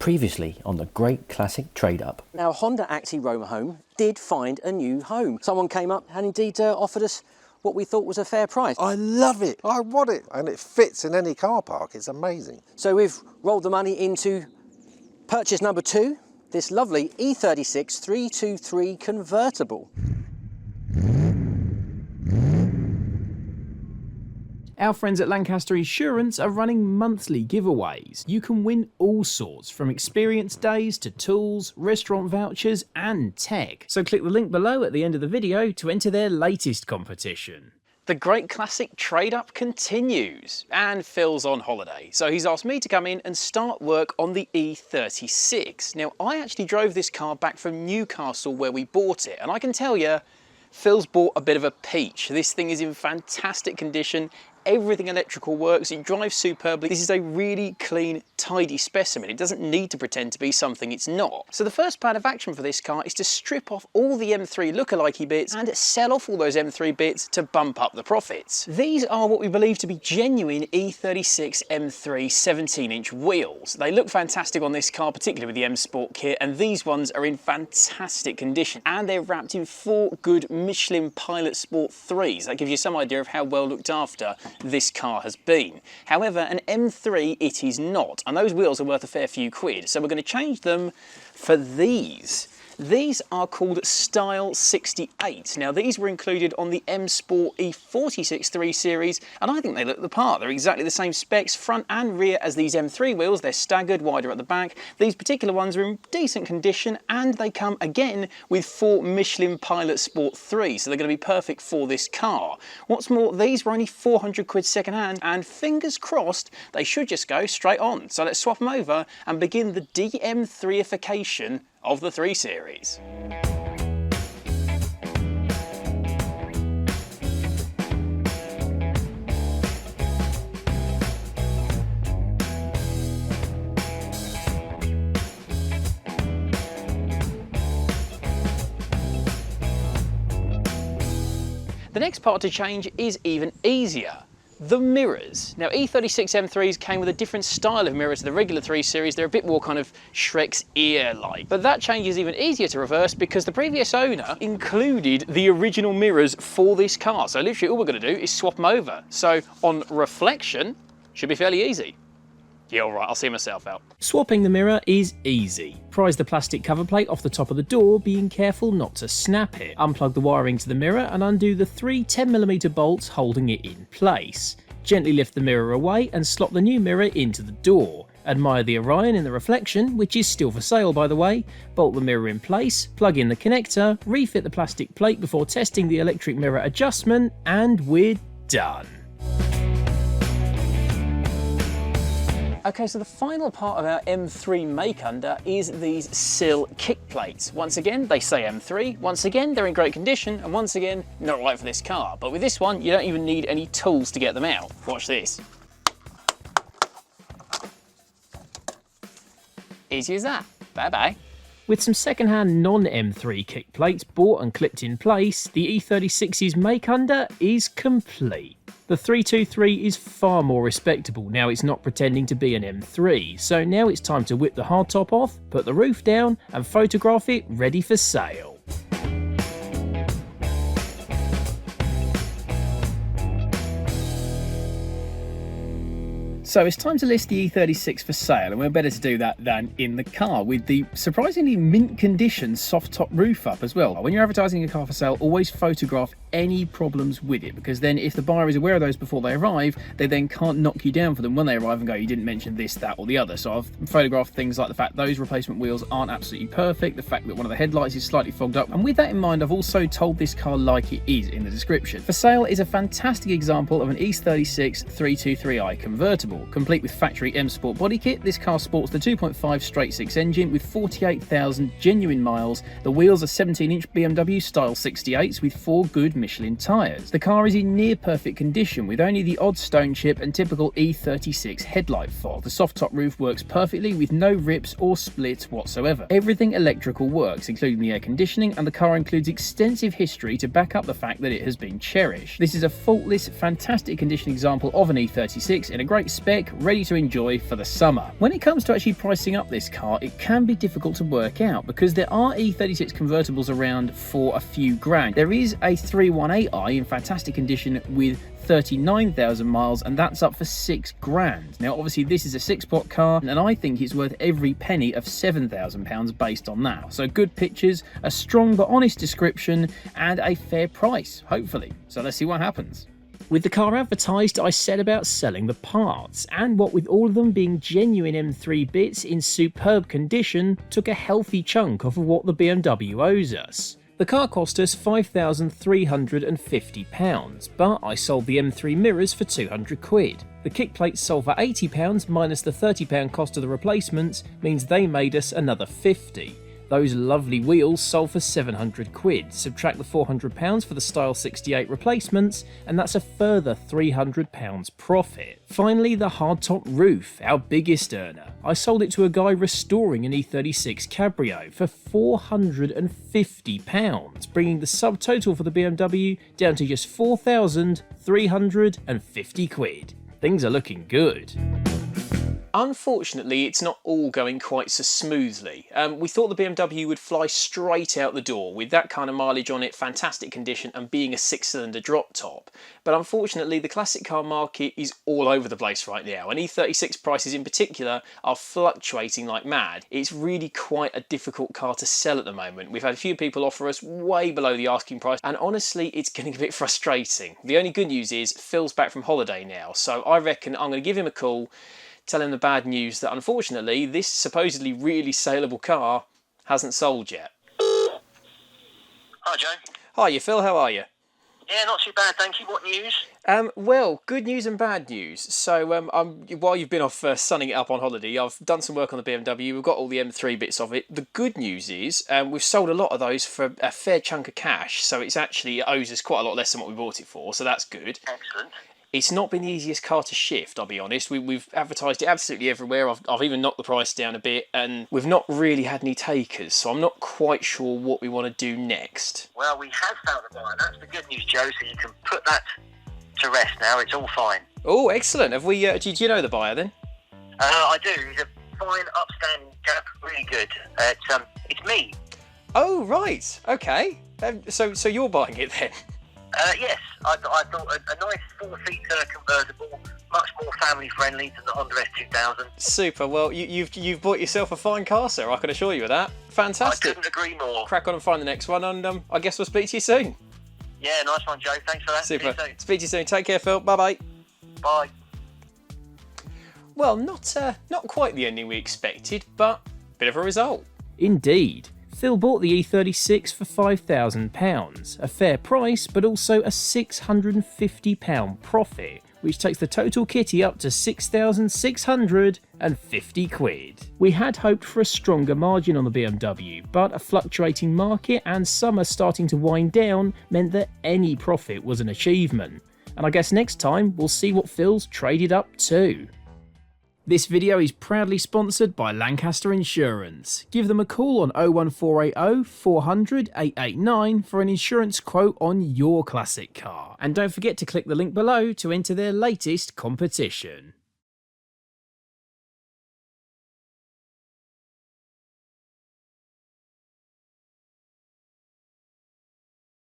Previously on the Great Classic Trade-Up. Now, Honda Acti Roma Home did find a new home. Someone came up and indeed offered us what we thought was a fair price. I love it. I want it. And it fits in any car park. It's amazing. So we've rolled the money into purchase number 2, this lovely E36 323 convertible. Our friends at Lancaster Insurance are running monthly giveaways. You can win all sorts, from experience days to tools, restaurant vouchers and tech. So click the link below at the end of the video to enter their latest competition. The Great Classic Trade-Up continues, and Phil's on holiday, so he's asked me to come in and start work on the E36. Now, I actually drove this car back from Newcastle where we bought it, and I can tell you, Phil's bought a bit of a peach. This thing is in fantastic condition. Everything electrical works, it drives superbly. This is a really clean, tidy specimen. It doesn't need to pretend to be something it's not. So the first plan of action for this car is to strip off all the M3 lookalike bits and sell off all those M3 bits to bump up the profits. These are what we believe to be genuine E36 M3 17-inch wheels. They look fantastic on this car, particularly with the M Sport kit, and these ones are in fantastic condition. And they're wrapped in 4 good Michelin Pilot Sport 3s. That gives you some idea of how well looked after this car has been. However, an M3 it is not, and those wheels are worth a fair few quid, so we're going to change them for these. These are called Style 68. Now, these were included on the M Sport E46 3 Series, and I think they look the part. They're exactly the same specs, front and rear, as these M3 wheels. They're staggered, wider at the back. These particular ones are in decent condition, and they come again with 4 Michelin Pilot Sport 3, so they're going to be perfect for this car. What's more, these were only 400 quid second hand, and fingers crossed, they should just go straight on. So let's swap them over and begin the DM3ification of the 3 Series. The next part to change is even easier. The mirrors. Now, E36 M3s came with a different style of mirror to the regular 3 Series. They're a bit more kind of Shrek's ear-like. But that change is even easier to reverse because the previous owner included the original mirrors for this car. So literally all we're going to do is swap them over. So on reflection, should be fairly easy. Yeah, all right, I'll see myself out. Swapping the mirror is easy. Prise the plastic cover plate off the top of the door, being careful not to snap it. Unplug the wiring to the mirror and undo the 3 10mm bolts holding it in place. Gently lift the mirror away and slot the new mirror into the door. Admire the Orion in the reflection, which is still for sale by the way. Bolt the mirror in place, plug in the connector, refit the plastic plate before testing the electric mirror adjustment, and we're done. Okay, so the final part of our M3 make-under is these sill kick plates. Once again, they say M3, once again, they're in great condition, and once again, not right for this car. But with this one, you don't even need any tools to get them out. Watch this. Easy as that. Bye-bye. With some second-hand non-M3 kick plates bought and clipped in place, the E36's make-under is complete. The 323 is far more respectable now it's not pretending to be an M3, so now it's time to whip the hardtop off, put the roof down and photograph it ready for sale. So it's time to list the E36 for sale, and we're better to do that than in the car, with the surprisingly mint condition soft top roof up as well. When you're advertising a car for sale, always photograph any problems with it, because then if the buyer is aware of those before they arrive, they then can't knock you down for them when they arrive and go, you didn't mention this, that or the other. So I've photographed things like the fact those replacement wheels aren't absolutely perfect, the fact that one of the headlights is slightly fogged up, and with that in mind I've also told this car like it is in the description. For sale is a fantastic example of an E36 323i convertible. Complete with factory M Sport body kit, this car sports the 2.5 straight-six engine with 48,000 genuine miles. The wheels are 17-inch BMW style 68s with 4 good Michelin tyres. The car is in near perfect condition with only the odd stone chip and typical E36 headlight fog. The soft top roof works perfectly with no rips or splits whatsoever. Everything electrical works, including the air conditioning, and the car includes extensive history to back up the fact that it has been cherished. This is a faultless, fantastic condition example of an E36 in a great spec spec, ready to enjoy for the summer. When it comes to actually pricing up this car, it can be difficult to work out because there are E36 convertibles around for a few grand. There is a 318i in fantastic condition with 39,000 miles, and that's up for 6 grand. Now obviously this is a 6-pot car, and I think it's worth every penny of £7,000 based on that. So good pictures, a strong but honest description, and a fair price, hopefully. So let's see what happens. With the car advertised, I set about selling the parts, and what with all of them being genuine M3 bits in superb condition, took a healthy chunk off of what the BMW owes us. The car cost us £5,350, but I sold the M3 mirrors for 200 quid. The kickplates sold for £80 minus the £30 cost of the replacements means they made us another 50. Those lovely wheels sold for 700 quid, subtract the £400 for the Style 68 replacements, and that's a further £300 profit. Finally, the hardtop roof, our biggest earner. I sold it to a guy restoring an E36 Cabrio for £450, bringing the subtotal for the BMW down to just 4,350 quid. Things are looking good. Unfortunately, it's not all going quite so smoothly. We thought the BMW would fly straight out the door with that kind of mileage on it, fantastic condition, and being a 6-cylinder drop top. But unfortunately, the classic car market is all over the place right now, and E36 prices in particular are fluctuating like mad. It's really quite a difficult car to sell at the moment. We've had a few people offer us way below the asking price, and honestly, it's getting a bit frustrating. The only good news is Phil's back from holiday now, so I reckon I'm going to give him a call, tell him the bad news that unfortunately this supposedly really saleable car hasn't sold yet. Hi Joe. Hiya Phil, how are you? Yeah, not too bad, thank you. What news? Well, good news and bad news. So while you've been off sunning it up on holiday, I've done some work on the BMW. We've got all the M3 bits of it. The good news is we've sold a lot of those for a fair chunk of cash, so it owes us quite a lot less than what we bought it for, so that's good. Excellent. It's not been the easiest car to shift, I'll be honest. We've advertised it absolutely everywhere. I've even knocked the price down a bit, and we've not really had any takers, so I'm not quite sure what we want to do next. Well, we have found a buyer. That's the good news, Joe, so you can put that to rest now. It's all fine. Oh, excellent. Have we? Do you know the buyer then? I do. He's a fine, upstanding chap. Really good. It's me. Oh, right. Okay. So you're buying it then? Yes. I thought a nice 4-seater convertible, much more family friendly than the Honda S2000. Super. Well, you've bought yourself a fine car, sir. I can assure you of that. Fantastic. I couldn't agree more. Crack on and find the next one, and I guess we'll speak to you soon. Yeah, nice one, Joe. Thanks for that. Super. See you soon. Speak to you soon. Take care, Phil. Bye-bye. Bye. Well, not quite the ending we expected, but a bit of a result. Indeed. Phil bought the E36 for £5,000, a fair price but also a £650 profit, which takes the total kitty up to 6,650 quid. We had hoped for a stronger margin on the BMW, but a fluctuating market and summer starting to wind down meant that any profit was an achievement. And I guess next time we'll see what Phil's traded up to. This video is proudly sponsored by Lancaster Insurance. Give them a call on 01480 400 889 for an insurance quote on your classic car. And don't forget to click the link below to enter their latest competition.